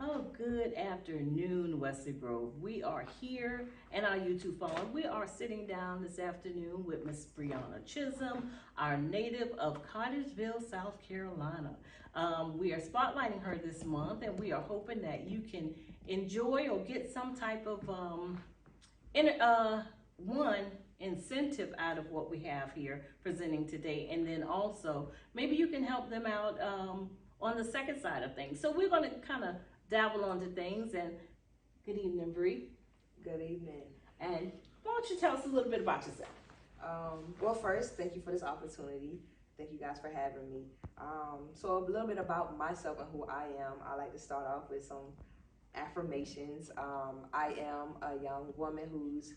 Well, good afternoon, Wesley Grove. We are here in our YouTube phone. We are sitting down this afternoon with Miss Briana Chisolm, our native of Cottageville, South Carolina. We are spotlighting her this month, and we are hoping that you can enjoy or get some type of one incentive out of what we have here presenting today, and then also maybe you can help them out on the second side of things. So we're going to kind of dabble onto things. And good evening, Bree. Good evening. And why don't you tell us a little bit about yourself? Well, first, thank you for this opportunity. Thank you guys for having me. So a little bit about myself and who I am. I like to start off with some affirmations. I am a young woman who's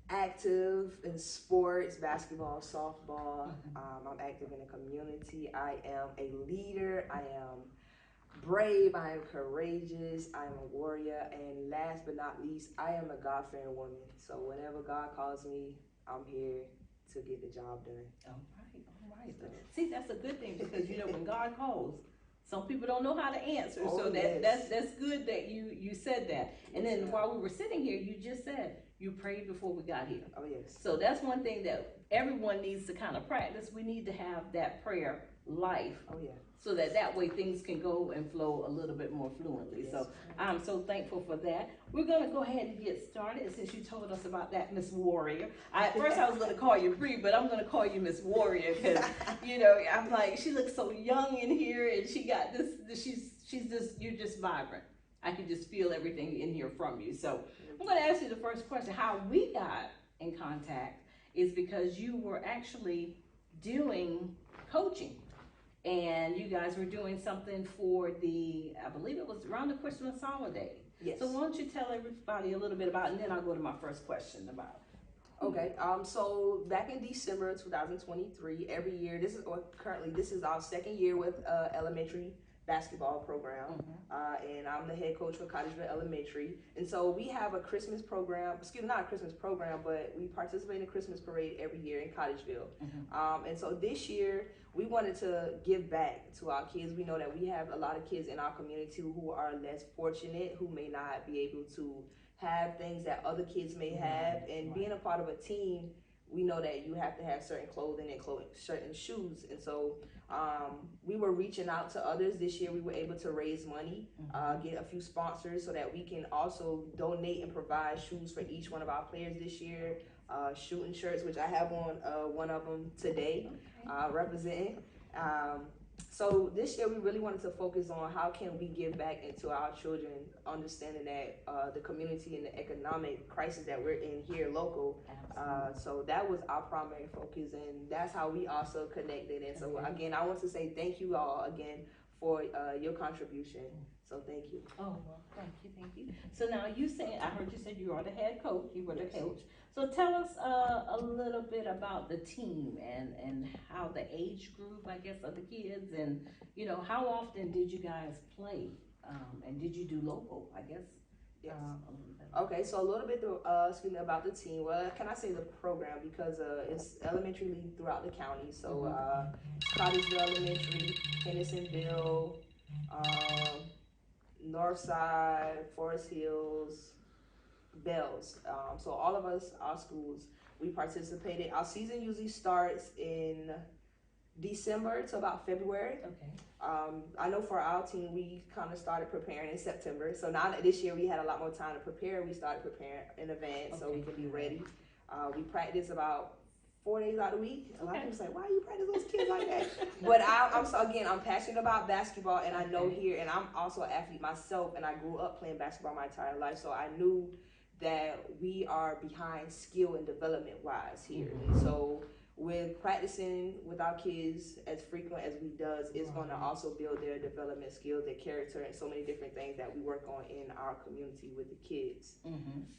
active in sports, basketball, softball. I'm active in the community. I am a leader. I am brave. I am courageous. I am a warrior. And last but not least, I am a God-fearing woman. So whenever God calls me, I'm here to get the job done. All right. See, that's a good thing, because you know when God calls, some people don't know how to answer. So that's good that you said that. And then while we were sitting here, you just said you prayed before we got here. Oh, yes. So that's one thing that everyone needs to kind of practice. We need to have that prayer life. Oh, yeah. So that way things can go and flow a little bit more fluently. Yes. So I'm so thankful for that. We're going to go ahead and get started, since you told us about that Miss Warrior. At first I was going to call you Bree, but I'm going to call you Miss Warrior, because, you know, I'm like, she looks so young in here, and she got this you're just vibrant. I can just feel everything in here from you. So I'm going to ask you the first question. How we got in contact is because you were actually doing coaching, and you guys were doing something for I believe it was around the Christmas holiday. Yes. So why don't you tell everybody a little bit about it, and then I'll go to my first question about it. Okay, so back in December 2023, every year, this is our second year with elementary basketball program, and I'm the head coach for Cottageville Elementary. And so we have a Christmas program, not a Christmas program, but we participate in a Christmas parade every year in Cottageville. And so this year we wanted to give back to our kids. We know that we have a lot of kids in our community who are less fortunate, who may not be able to have things that other kids may have. And being a part of a team, we know that you have to have certain clothing and certain shoes. And so we were reaching out to others. This year we were able to raise money, get a few sponsors, so that we can also donate and provide shoes for each one of our players this year, shooting shirts, which I have on one of them today, representing. So this year we really wanted to focus on how can we give back into our children, understanding that the community and the economic crisis that we're in here local. So that was our primary focus, and that's how we also connected. And so again, I want to say thank you all again for your contribution. So thank you. Oh, well, thank you. So now I heard you said you are the head coach, you were the coach. So tell us a little bit about the team and how the age group, I guess, of the kids, and, you know, how often did you guys play? And did you do local, I guess? Yes. Okay, so a little bit about the team. Well, can I say the program, because it's elementary league throughout the county. So Cottageville Elementary, Hendersonville, Northside, Forest Hills, Bells. So all of us, our schools, we participated. Our season usually starts in December to about February. Okay. I know for our team, we kind of started preparing in September. So now that this year we had a lot more time to prepare, we started preparing in advance so we can be ready. We practice about 4 days out of the week. A lot of people say, why you practice those kids like that? But I'm passionate about basketball, and I know here, and I'm also an athlete myself, and I grew up playing basketball my entire life, so I knew that we are behind skill and development wise here. And so with practicing with our kids as frequent as we does, it's going to also build their development skills, their character, and so many different things that we work on in our community with the kids.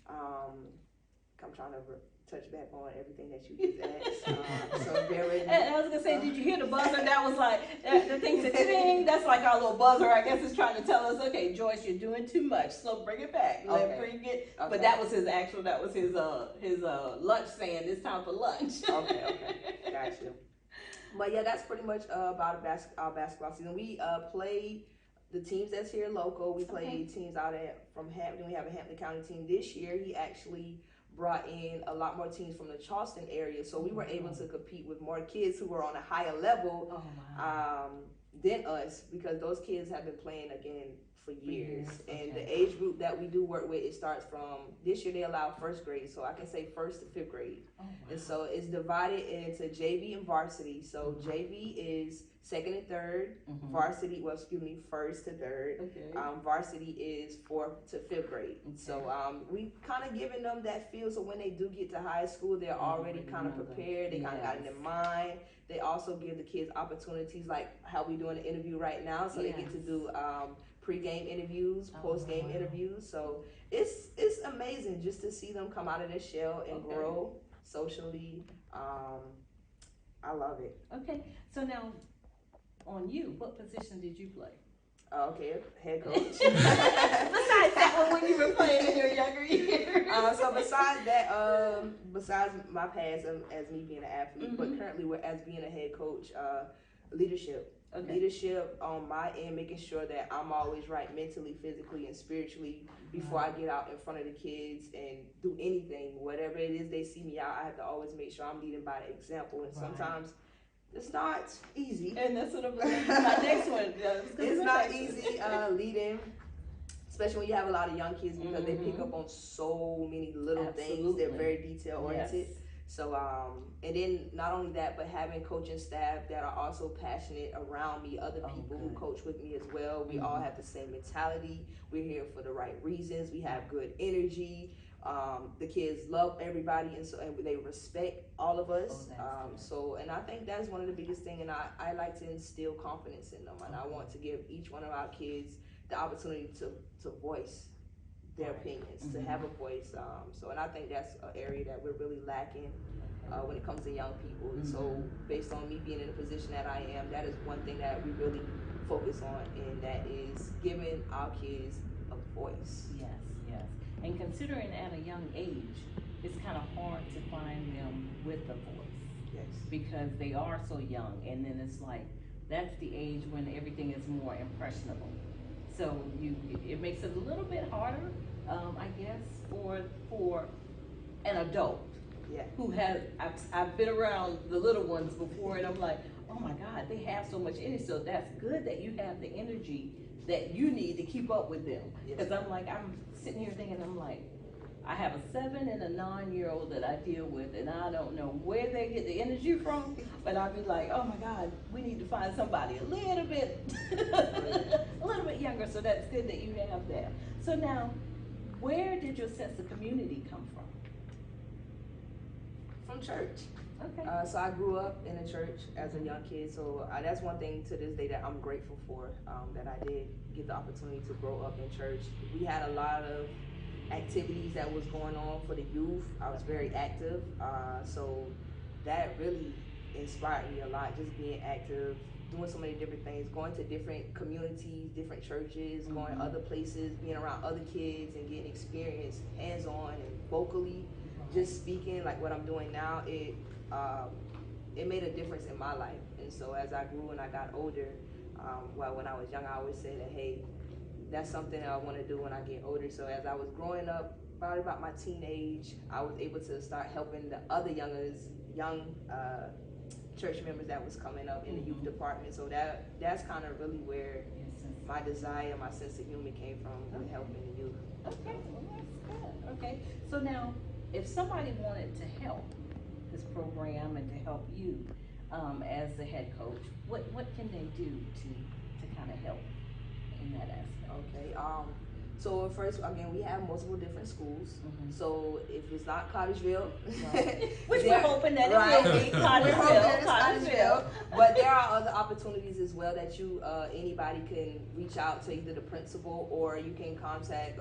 I'm trying to touch back on everything that you just asked. So bear with me. And I was gonna say, did you hear the buzzer? That was like the thing said ding. That's like our little buzzer. I guess it's trying to tell us, okay, Joyce, you're doing too much. So bring it back. Bring it. Okay. But that was his lunch saying it's time for lunch. Okay, gotcha. But yeah, that's pretty much about our basketball season. We play the teams that's here local, we play Okay. teams out from Hampton. We have a Hampton County team this year. He actually brought in a lot more teams from the Charleston area, so we were able to compete with more kids who were on a higher level Oh, wow. than us, because those kids have been playing again for years. And Okay. the age group that we do work with, it starts from, this year they allow first grade, so I can say first to fifth grade. Oh, wow. And so it's divided into JV and varsity. So JV is second and third, varsity, well, excuse me, first to third. Okay. Varsity is fourth to fifth grade. Okay. So we kind of giving them that feel, so when they do get to high school, they're already kind of prepared. They kind of got in their mind. They also give the kids opportunities like how we doing an interview right now, so they get to do pre-game interviews, post-game interviews. So it's amazing just to see them come out of their shell and grow socially. I love it. Okay, so now on you, what position did you play? Okay, head coach. Besides that one when you were playing in your younger years. So besides that, besides my past as me being an athlete, but currently as being a head coach, leadership. Okay. Leadership on my end, making sure that I'm always right mentally, physically, and spiritually before I get out in front of the kids and do anything, whatever it is they see me out. I have to always make sure I'm leading by example, and sometimes it's not easy. And that's what I'm going to my next one. It's not easy leading, especially when you have a lot of young kids, because they pick up on so many little things. They're very detail oriented. Yes. So, and then not only that, but having coaching staff that are also passionate around me, other people who coach with me as well. We all have the same mentality. We're here for the right reasons. We have good energy. The kids love everybody, and they respect all of us. And I think that's one of the biggest things, and I like to instill confidence in them, and I want to give each one of our kids the opportunity to voice their opinions, to have a voice. And I think that's an area that we're really lacking when it comes to young people. And so based on me being in the position that I am, that is one thing that we really focus on, and that is giving our kids a voice. Yes. And considering at a young age, it's kind of hard to find them with a voice. Yes. Because they are so young, and then it's like, that's the age when everything is more impressionable. So it makes it a little bit harder, I guess, for an adult who has, I've been around the little ones before, and I'm like, oh my God, they have so much energy. So that's good that you have the energy that you need to keep up with them. Because I'm sitting here thinking, I'm like, I have a 7 and a 9-year-old that I deal with, and I don't know where they get the energy from, but I'll be like, oh my God, we need to find somebody a little bit younger. So that's good that you have that. So now, where did your sense of community come from? From church. Okay. So I grew up in a church as a young kid, so that's one thing to this day that I'm grateful for, that I did get the opportunity to grow up in church. We had a lot of activities that was going on for the youth. I was very active, so that really inspired me a lot, just being active, doing so many different things, going to different communities, different churches, going other places, being around other kids and getting experience hands-on and vocally, just speaking like what I'm doing now. It made a difference in my life. And so as I grew and I got older, when I was young, I always said that, hey, that's something that I want to do when I get older. So as I was growing up, probably about my teenage, I was able to start helping the other young church members that was coming up in the youth department. So that's kind of really where my desire, my sense of humor came from, with helping the youth. Okay, well that's good. Okay, so now if somebody wanted to help this program and to help you as the head coach, what can they do to kind of help in that aspect? Okay, so first, again, we have multiple different schools. So if it's not Cottageville, which we're hoping that it will be Cottageville. But there are other opportunities as well that anybody can reach out to, either the principal, or you can contact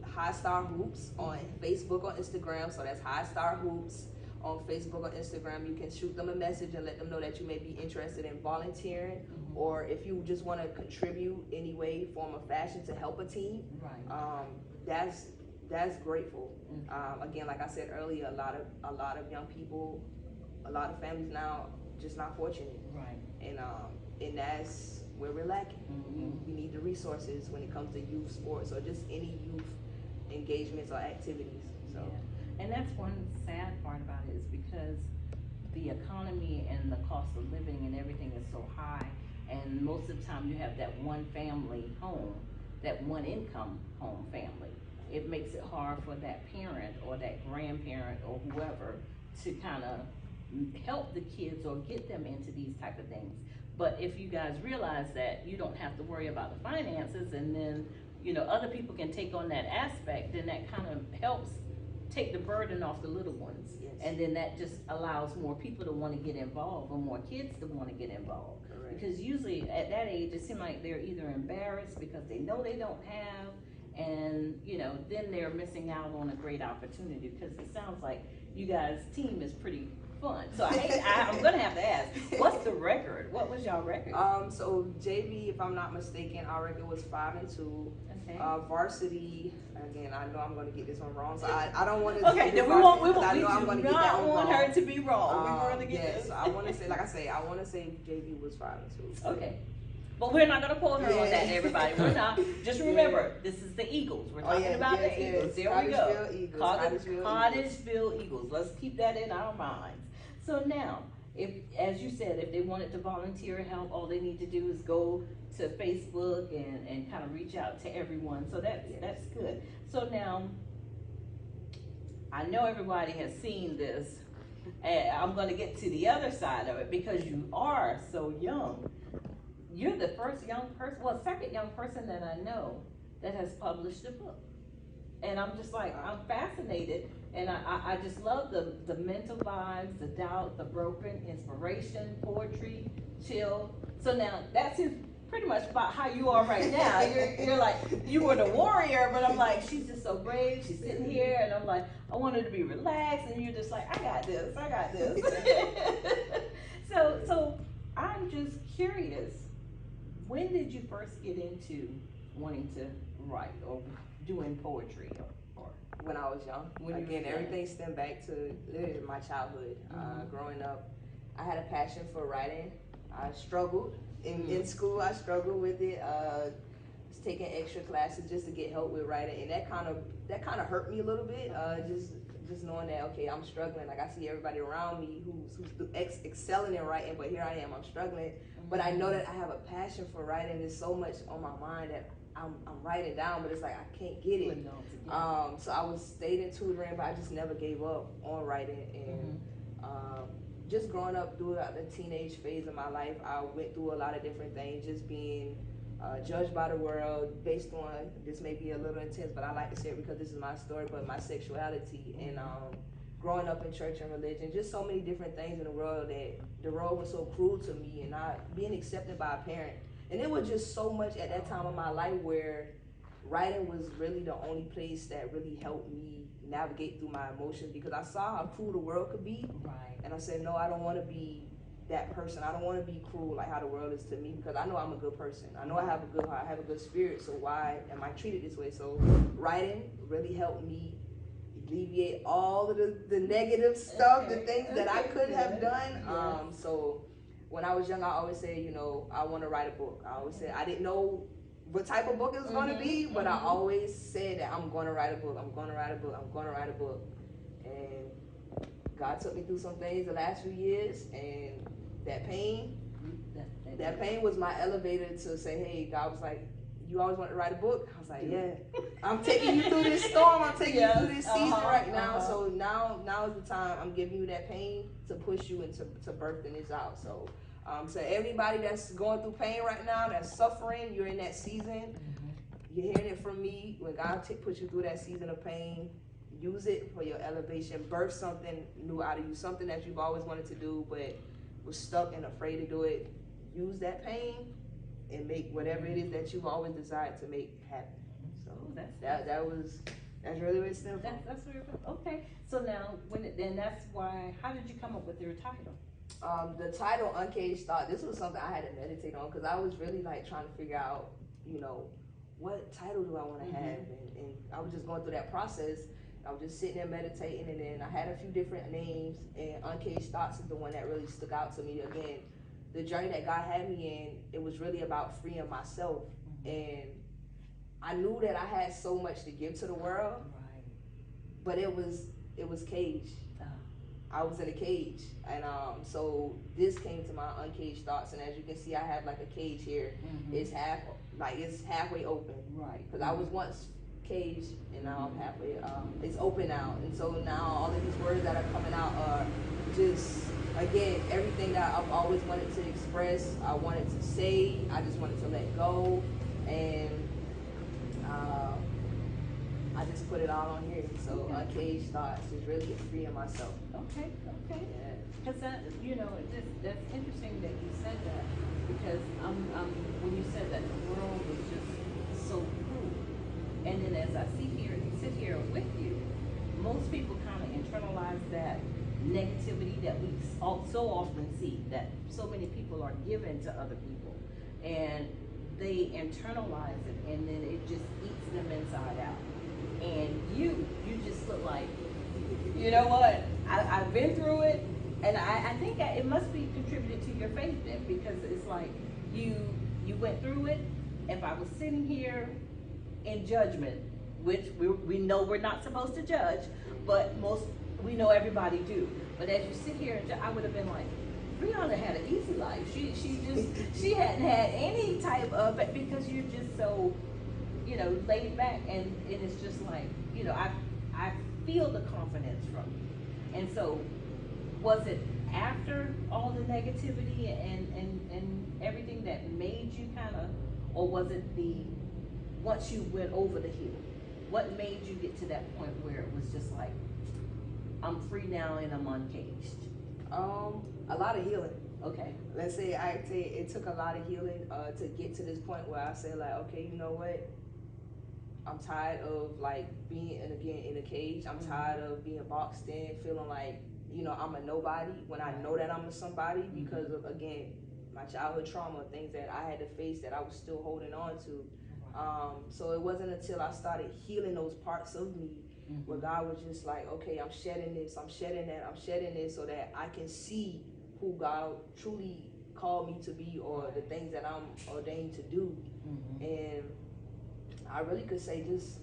High Star Hoops on Facebook or Instagram. So that's High Star Hoops on Facebook or Instagram. You can shoot them a message and let them know that you may be interested in volunteering, or if you just want to contribute any way, form, or fashion to help a team. That's grateful. Again, like I said earlier, a lot of young people, a lot of families now just not fortunate. And where we're lacking. We need the resources when it comes to youth sports or just any youth engagements or activities. So, and that's one sad part about it is because the economy and the cost of living and everything is so high, and most of the time you have that one family home, that one income home family. It makes it hard for that parent or that grandparent or whoever to kind of help the kids or get them into these type of things. But if you guys realize that you don't have to worry about the finances, and then other people can take on that aspect, then that kind of helps take the burden off the little ones. Yes. And then that just allows more people to want to get involved, or more kids to want to get involved. Correct. Because usually at that age it seems like they're either embarrassed because they know they don't have, and then they're missing out on a great opportunity, because it sounds like you guys' team is pretty fun. So I'm gonna have to ask, what's the record? What was y'all record? So JV, if I'm not mistaken, our record was 5-2. Okay. Varsity, again, I know I'm going to get this one wrong, so I don't want to. Okay, then we do not want her to be wrong. We want to get this. I want to say, I want to say JV was 5-2. Okay. But we're not going to quote her on that, everybody. We're not. Just remember, this is the Eagles. We're talking about the Eagles. There we go. Cottageville Eagles. Let's keep that in our minds. So now, if, as you said, if they wanted to volunteer help, all they need to do is go to Facebook and kind of reach out to everyone. So that's good. So now, I know everybody has seen this, and I'm going to get to the other side of it, because you are so young. You're the first young person, second young person that I know that has published a book. And I'm just like, I'm fascinated, and I just love the mental vibes, the doubt, the broken, inspiration, poetry, chill. So now that's pretty much about how you are right now. You're like, you were the warrior, but I'm like, she's just so brave, she's sitting here, and I'm like, I want her to be relaxed, and you're just like, I got this. So I'm just curious, when did you first get into wanting to write or doing poetry? Or when I was young. Again, everything stemmed back to my childhood. Growing up, I had a passion for writing. I struggled in school. I struggled with it. Was taking extra classes just to get help with writing, and that kind of hurt me a little bit. Just knowing that, okay, I'm struggling. Like, I see everybody around me who's excelling in writing, but here I am, I'm struggling. But I know that I have a passion for writing. There's so much on my mind that I'm writing down, but it's like I can't get it. So I stayed in tutoring, but I just never gave up on writing. And just growing up through the teenage phase of my life, I went through a lot of different things, just being judged by the world based on, this may be a little intense, but I like to say it because this is my story, but my sexuality, and growing up in church and religion, just so many different things in the world that the world was so cruel to me, and not being accepted by a parent. And it was just so much at that time of my life where writing was really the only place that really helped me navigate through my emotions, because I saw how cruel the world could be. Right. And I said, no, I don't want to be that person. I don't want to be cruel like how the world is to me, because I know I'm a good person. I know I have a good heart. I have a good spirit. So why am I treated this way? So writing really helped me alleviate all of the negative stuff, the things that I could have done. So when I was young, I always said, I want to write a book. I always said, I didn't know what type of book it was going to be, but I always said that I'm going to write a book. I'm going to write a book. I'm going to write a book. And God took me through some things the last few years, and that pain was my elevator to say, hey, God was like, you always want to write a book? I was like, yeah. I'm taking you through this storm. I'm taking you through this season right now. So now is the time. I'm giving you that pain to push you into birthing this out. So everybody that's going through pain right now, that's suffering, you're in that season. You're hearing it from me. When God puts you through that season of pain, use it for your elevation. Birth something new out of you, something that you've always wanted to do but was stuck and afraid to do it. Use that pain and make whatever it is that you've always desired to make happen. So that's really what it stemmed from. That's very good. Okay. So now, how did you come up with your title? The title Uncaged Thought, this was something I had to meditate on, because I was really like trying to figure out, what title do I want to have, and I was just going through that process. I was just sitting there meditating, and then I had a few different names, and Uncaged Thoughts is the one that really stuck out to me. Again, the journey that God had me in, it was really about freeing myself. And I knew that I had so much to give to the world, but it was caged. I was in a cage, and so this came to my uncaged thoughts, and as you can see, I have like a cage here. It's halfway open, right? Because I was once caged, and now I'm halfway. It's open now, and so now all of these words that are coming out are just, again, everything that I've always wanted to express. I wanted to say. I just wanted to let go, and I just put it all on here. So uncaged thoughts is really freeing myself. Okay. Yeah. Because that's interesting that you said that, because when you said that the world was just so cruel, and then as I sit here with you, most people kind of internalize that negativity that we so often see, that so many people are given to other people, and they internalize it, and then it just eats them inside out. And you just look like, you know what, I've been through it, and I think it must be contributed to your faith then, because it's like you went through it. If I was sitting here in judgment, which we know we're not supposed to judge, but we know everybody do. But as you sit here, I would have been like, Briana had an easy life. She hadn't had any type of, because you're just so, laid back, and it's just like, I feel the confidence from you. And so, was it after all the negativity and everything that made you kind of, or was it once you went over the hill? What made you get to that point where it was just like, I'm free now and I'm uncaged? A lot of healing. Okay. Let's say it took a lot of healing to get to this point where I said, like, okay, you know what? I'm tired of like being in a cage. I'm tired of being boxed in, feeling like, I'm a nobody when I know that I'm a somebody, because of, again, my childhood trauma, things that I had to face that I was still holding on to. So it wasn't until I started healing those parts of me where God was just like, okay, I'm shedding this, I'm shedding that, I'm shedding this, so that I can see who God truly called me to be, or the things that I'm ordained to do. And I really could say just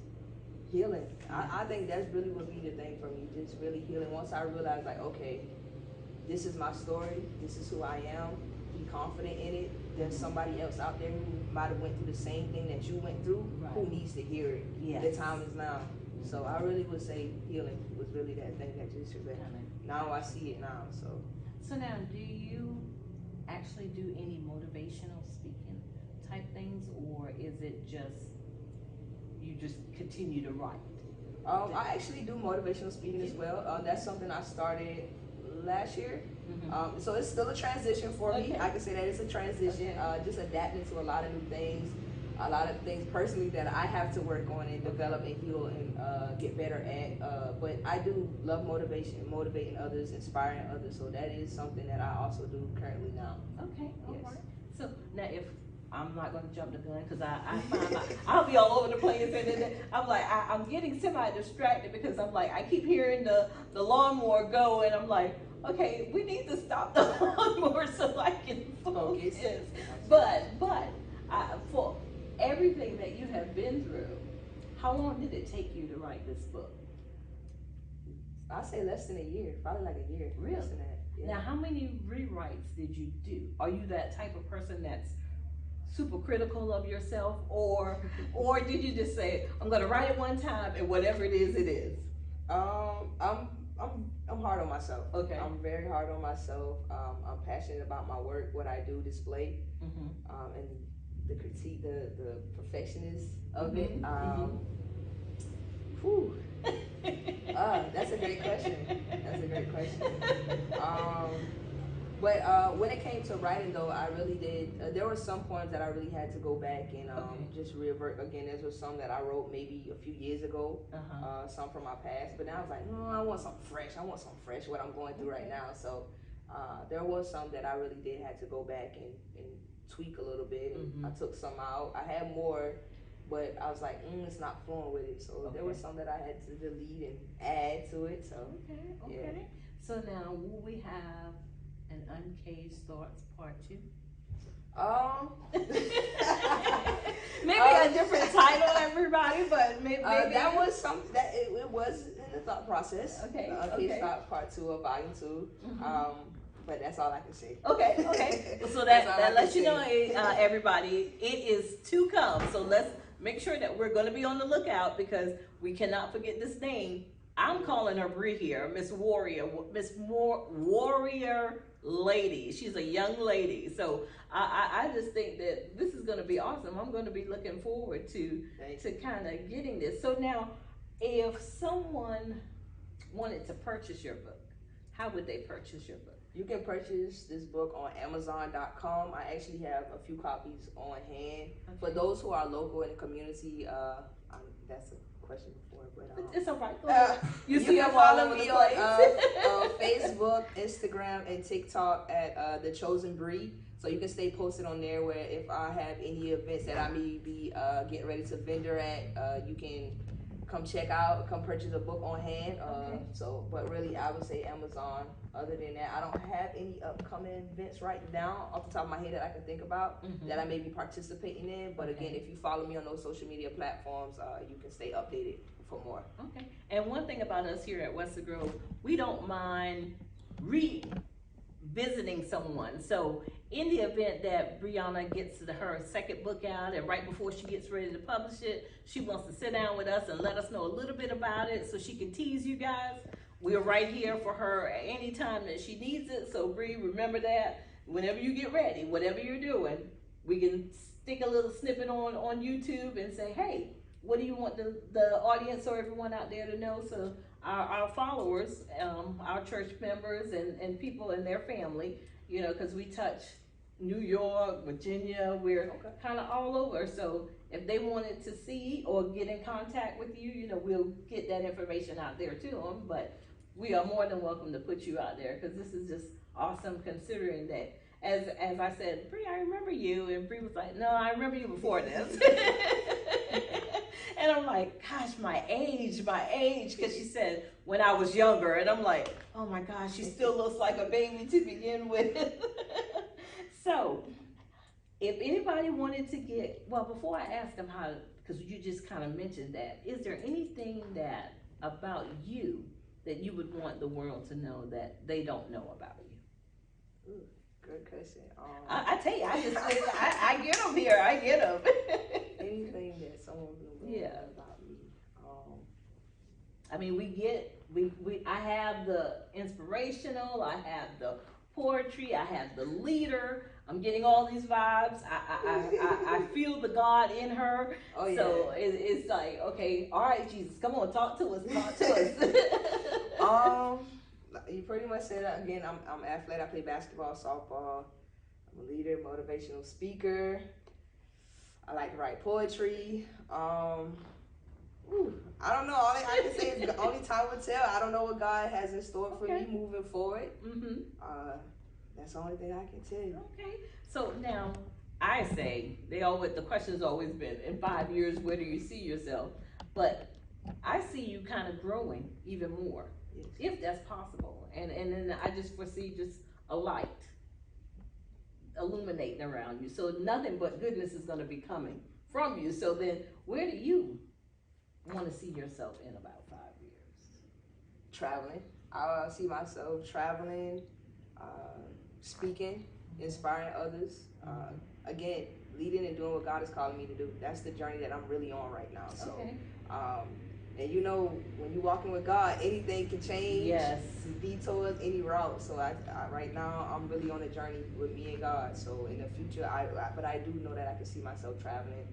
healing. I think that's really what be the thing for me, just really healing. Once I realized, like, okay, this is my story, this is who I am, be confident in it. There's somebody else out there who might have went through the same thing that you went through, who needs to hear it. Yes. The time is now. So I really would say healing was really that thing that just now I see it now. So now, do you actually do any motivational speaking type things, or is it just you just continue to write? I actually do motivational speaking as well. That's something I started last year. So it's still a transition for me. I can say that it's a transition. Just adapting to a lot of new things, a lot of things personally that I have to work on and develop and heal and get better at. But I do love motivating others, inspiring others. So that is something that I also do currently now. Okay, all right. So now, if I'm not going to jump the gun, because I find I'll be all over the place, and then I'm like, I'm getting semi-distracted, because I'm like, I keep hearing the lawnmower go, and I'm like, okay, we need to stop the lawnmower so I can focus. But for everything that you have been through, how long did it take you to write this book? I'd say less than a year, probably like a year. Really? Less than that. Yeah. Now, how many rewrites did you do? Are you that type of person that's super critical of yourself, or did you just say, I'm going to write it one time and whatever it is, it is? I'm hard on myself. Okay. I'm very hard on myself. I'm passionate about my work, what I do, display, and the critique, the perfectionist of it. Whew. That's a great question. That's a great question. But when it came to writing, though, I really did. There were some poems that I really had to go back and just revert again. There was some that I wrote maybe a few years ago, some from my past. But now I was like, no, I want something fresh. I want something fresh, what I'm going through right now. So there was some that I really did have to go back and tweak a little bit. And I took some out. I had more, but I was like, it's not flowing with it. So there was some that I had to delete and add to it. So okay. So now, will we have And Uncaged Thoughts Part 2? Maybe a different title, everybody, but maybe that was something that it was in the thought process. Okay. Uncaged Thought Part 2 or Volume 2. But that's all I can say. Okay. So that lets you know, everybody, it is to come. So let's make sure that we're going to be on the lookout because we cannot forget this name. I'm calling her Bree here, Miss Warrior, Warrior Lady. She's a young lady. So I just think that this is going to be awesome. I'm going to be looking forward to kind of getting this. So now, if someone wanted to purchase your book, how would they purchase your book? You can purchase this book on Amazon.com. I actually have a few copies on hand. Okay. For those who are local in the community, that's a question before, but it's all right. You can follow me on Facebook, Instagram, and TikTok at The Chosen Bree. So you can stay posted on there where if I have any events that I may be getting ready to vendor at, you can come check out, come purchase a book on hand. So, but really, I would say Amazon. Other than that, I don't have any upcoming events right now off the top of my head that I can think about that I may be participating in. But again, if you follow me on those social media platforms, you can stay updated for more. Okay. And one thing about us here at Western Grove, we don't mind revisiting someone. So in the event that Briana gets her second book out and right before she gets ready to publish it, she wants to sit down with us and let us know a little bit about it so she can tease you guys. We're right here for her anytime that she needs it. So Bree, remember that whenever you get ready, whatever you're doing, we can stick a little snippet on YouTube and say, hey, what do you want the audience or everyone out there to know? So our followers, our church members and people and their family, you know, because we touch New York, Virginia, we're kind of all over. So if they wanted to see or get in contact with you, you know, we'll get that information out there to them. But we are more than welcome to put you out there because this is just awesome considering that, as I said, Bree, I remember you. And Bree was like, no, I remember you before this. And I'm like, gosh, my age, because she said when I was younger. And I'm like, oh my gosh, she still looks like a baby to begin with. So if anybody wanted to get, well, before I ask them how, because you just kind of mentioned that, is there anything that about you that you would want the world to know that they don't know about you? Ooh, good question. I tell you, I get them here. I get them. Anything that someone would know about me. I mean, I have the inspirational, I have the poetry, I have the leader. I'm getting all these vibes. I feel the God in her. Oh, yeah. So it's like, okay, all right, Jesus, come on, talk to us. You pretty much said that. Again, I'm an athlete. I play basketball, softball. I'm a leader, motivational speaker. I like to write poetry. I don't know. All I can say is the only time will tell. I don't know what God has in store for me moving forward. That's the only thing I can tell you. Okay. So now, I say, the question's always been, in 5 years, where do you see yourself? But I see you kind of growing even more, if that's possible. And then I just foresee just a light illuminating around you. So nothing but goodness is going to be coming from you. So then, where do you want to see yourself in about 5 years? Traveling. I see myself traveling, speaking, inspiring others. Again, leading and doing what God is calling me to do. That's the journey that I'm really on right now. So, and you know, when you're walking with God, anything can change. Yes. Detours, any route. So I right now, I'm really on a journey with me and God. So in the future, but I do know that I can see myself traveling,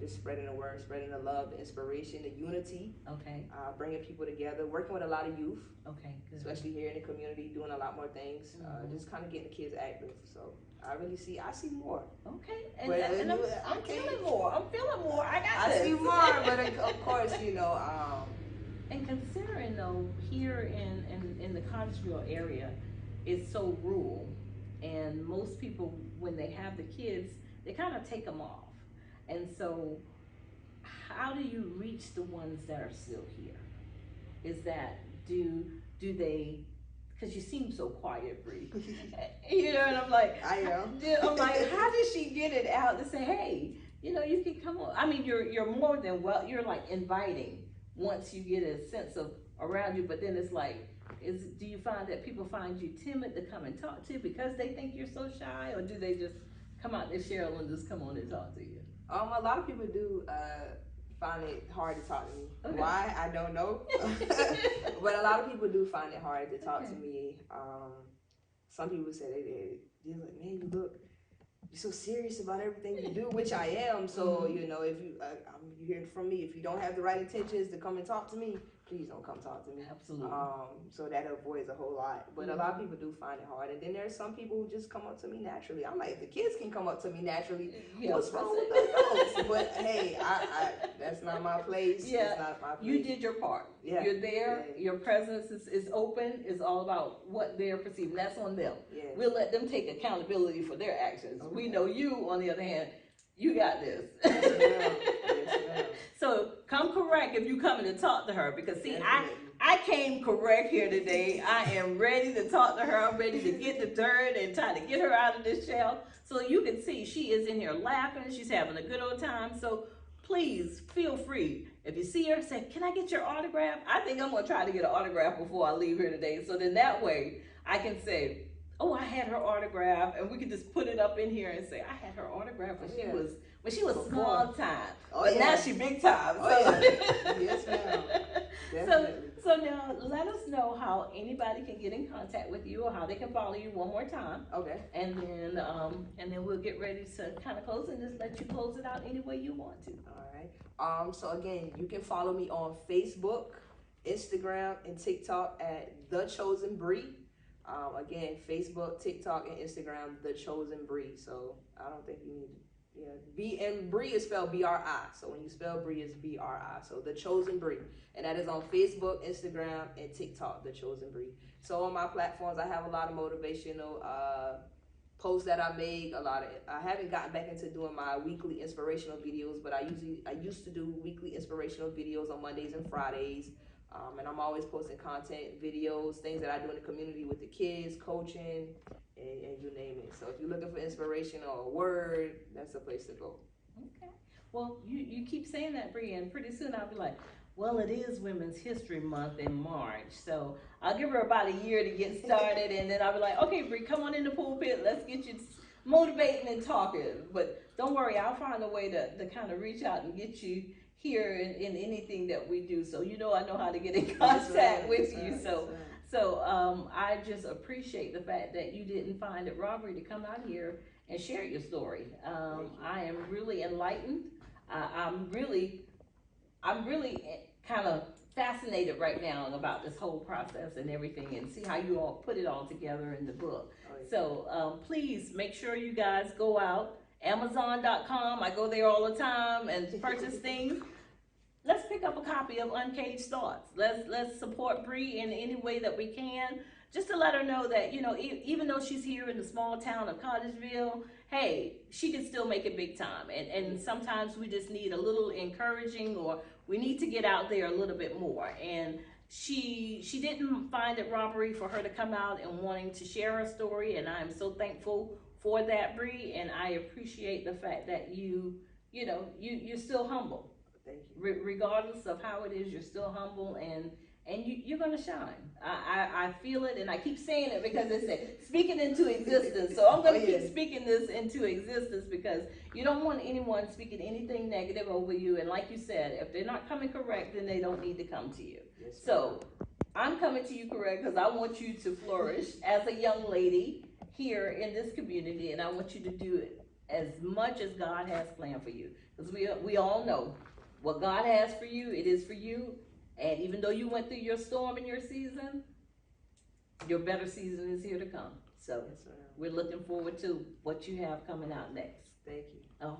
just spreading the word, spreading the love, the inspiration, the unity. Okay. Bringing people together, working with a lot of youth. Okay. Good. Especially here in the community, doing a lot more things. Just kind of getting the kids active. So I see more. Okay. And I'm feeling more. I got this. I see more, but of course, you know. And considering though, here in the Cottesville area, it's so rural, and most people, when they have the kids, they kind of take them off. And so, how do you reach the ones that are still here? Is that do they because you seem so quiet, Bree. You know, and I'm like, I am. I'm like, how did she get it out to say, hey, you know, you can come on. I mean, you're more than you're like inviting once you get a sense of around you, but then it's like, do you find that people find you timid to come and talk to you because they think you're so shy, or do they just come out there, Cheryl, and just come on and talk to you? A lot of people do find it hard to talk to me. Okay. Why? I don't know. But a lot of people do find it hard to talk to me. Some people say they're like, man, you're so serious about everything you do, which I am. So, you know, if you hearing from me, if you don't have the right intentions to come and talk to me, please don't come talk to me. Absolutely. So that avoids a whole lot. But a lot of people do find it hard. And then there's some people who just come up to me naturally. I'm like, if the kids can come up to me naturally, what's wrong with the adults? But hey, I that's not my place. Yeah. It's not my place. You did your part. Yeah. You're there. Yeah. Your presence is open. It's all about what they're perceiving. That's on them. Yeah. We'll let them take accountability for their actions. Okay. We know you, on the other hand, you got this. Yes, ma'am. Yes, ma'am. So come correct if you coming to talk to her, because see, I came correct here today. I am ready to talk to her. I'm ready to get the dirt and try to get her out of this shell. So you can see she is in here laughing. She's having a good old time. So please feel free. If you see her, say, can I get your autograph? I think I'm going to try to get an autograph before I leave here today. So then that way I can say, oh, I had her autograph, and we could just put it up in here and say, I had her autograph when she was small time. But now she big time. So. Yes, ma'am. So now let us know how anybody can get in contact with you or how they can follow you one more time. Okay. And then we'll get ready to kind of close and just let you close it out any way you want to. All right. So again, you can follow me on Facebook, Instagram, and TikTok at The Chosen Bree. Again, Facebook, TikTok, and Instagram, The Chosen Bree. So I don't think you need and Bree is spelled B-R-I. So when you spell Bree, it's B-R-I. So The Chosen Bree. And that is on Facebook, Instagram, and TikTok, The Chosen Bree. So on my platforms, I have a lot of motivational posts that I make. I haven't gotten back into doing my weekly inspirational videos, but I used to do weekly inspirational videos on Mondays and Fridays. And I'm always posting content, videos, things that I do in the community with the kids, coaching, and you name it. So if you're looking for inspiration or a word, that's the place to go. Okay. Well, you keep saying that, Bree, and pretty soon I'll be like, well, it is Women's History Month in March. So I'll give her about a year to get started, and then I'll be like, okay, Bree, come on in the pulpit. Let's get you motivating and talking. But don't worry, I'll find a way to kind of reach out and get you here in anything that we do. So I know how to get in contact with you. So I just appreciate the fact that you didn't find it robbery to come out here and share your story. I am really enlightened. I'm really kind of fascinated right now about this whole process and everything, and see how you all put it all together in the book. So please make sure you guys go out. Amazon.com, I go there all the time and purchase things. Let's pick up a copy of Uncaged Thoughts. Let's support Bree in any way that we can, just to let her know that, even though she's here in the small town of Cottageville, hey, she can still make it big time. And sometimes we just need a little encouraging, or we need to get out there a little bit more. And she didn't find it robbery for her to come out and wanting to share her story, and I'm so thankful for that, Bree, and I appreciate the fact that you're still humble. Thank you. Regardless of how it is, you're still humble, and you're gonna shine. I feel it, and I keep saying it because it said speak it into existence. So I'm gonna keep speaking this into existence, because you don't want anyone speaking anything negative over you. And like you said, if they're not coming correct, then they don't need to come to you. Yes, so I'm coming to you correct because I want you to flourish as a young lady here in this community, and I want you to do it as much as God has planned for you, because we all know what God has for you, it is for you. And even though you went through your storm in your season, your better season is here to come. So we're looking forward to what you have coming out next. Thank you.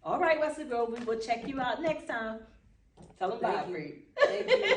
All right, Wesley Grove, we will check you out next time. Tell them bye, Bree. Thank you.